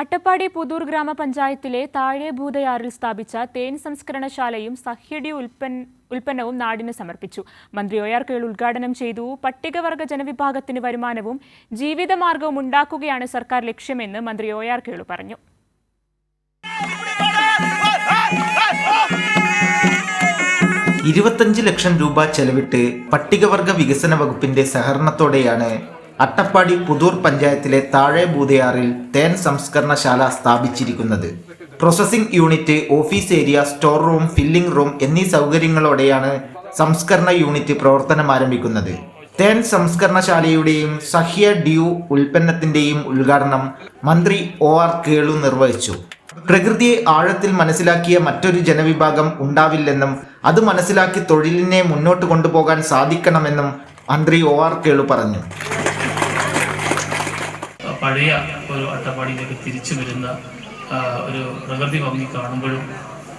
അട്ടപ്പാടി പുതൂർ ഗ്രാമപഞ്ചായത്തിലെ താഴെഭൂതയാറിൽ സ്ഥാപിച്ച തേൻ സംസ്കരണശാലയും സഹ്യഡി ഉൽപ്പന്നവും നാടിന് സമർപ്പിച്ചു. മന്ത്രി ഒ.ആർ. കേളു ഉദ്ഘാടനം ചെയ്തു. പട്ടികവർഗ ജനവിഭാഗത്തിന് വരുമാനവും ജീവിതമാർഗവും ഉണ്ടാക്കുകയാണ് സർക്കാർ ലക്ഷ്യമെന്ന് മന്ത്രി ഒ.ആർ. കേളു പറഞ്ഞു. ₹25 ലക്ഷം ചെലവിട്ട് പട്ടികവർഗ വികസന വകുപ്പിന്റെ സഹകരണത്തോടെയാണ് അട്ടപ്പാടി പുതൂർ പഞ്ചായത്തിലെ താഴെഭൂതയാറിൽ തേൻ സംസ്കരണശാല സ്ഥാപിച്ചിരിക്കുന്നത്. Processing unit, office area, store room, filling room എന്നീ സൗകര്യങ്ങളോടെയാണ് സംസ്കരണ യൂണിറ്റ് പ്രവർത്തനം ആരംഭിക്കുന്നത്. തേൻ സംസ്കരണശാലയുടെയും സഹ്യ ഡ്യൂ ഉൽപ്പന്നത്തിന്റെയും ഉദ്ഘാടനം മന്ത്രി ഒ.ആർ. കേളു നിർവഹിച്ചു. പ്രകൃതിയെ ആഴത്തിൽ മനസ്സിലാക്കിയ മറ്റൊരു ജനവിഭാഗം ഉണ്ടാവില്ലെന്നും അത് മനസ്സിലാക്കി തൊഴിലിനെ മുന്നോട്ട് കൊണ്ടുപോകാൻ സാധിക്കണമെന്നും മന്ത്രി ഒ.ആർ. കേളു പറഞ്ഞു. പഴയ ഒരു അട്ടപ്പാടിയിലേക്ക് തിരിച്ചു വരുന്ന ഒരു പ്രകൃതി ഭംഗി കാണുമ്പോഴും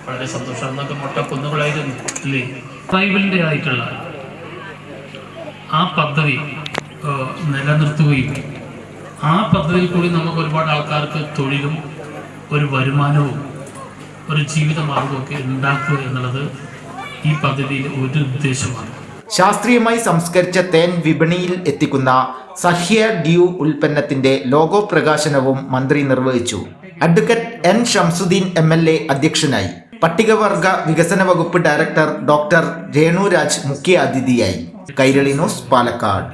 വളരെ സന്തോഷം. അന്നൊക്കെ മൊട്ടക്കുന്നുകളായിരുന്നു അല്ലേ? ട്രൈബലിൻ്റെ ആയിട്ടുള്ള ആ പദ്ധതി നിലനിർത്തുകയും ആ പദ്ധതിയിൽ കൂടി നമുക്ക് ഒരുപാട് ആൾക്കാർക്ക് തൊഴിലും ഒരു വരുമാനവും ഒരു ജീവിതമാർഗവും ഒക്കെ ഉണ്ടാക്കുക എന്നുള്ളത് ഈ പദ്ധതിയിലെ ഒരു ഉദ്ദേശമാണ്. ശാസ്ത്രീയമായി സംസ്കരിച്ച തേൻ വിപണിയിൽ എത്തിക്കുന്ന സഹ്യ ഡ്യൂ ഉൽപ്പന്നത്തിന്റെ ലോഗോ പ്രകാശനവും മന്ത്രി നിർവഹിച്ചു. അഡ്വക്കേറ്റ് എൻ ഷംസുദ്ദീൻ MLA അധ്യക്ഷനായി. പട്ടികവർഗ വികസന വകുപ്പ് ഡയറക്ടർ ഡോക്ടർ രേണു രാജ് മുഖ്യ അതിഥിയായി. കൈരളി ന്യൂസ്, പാലക്കാട്.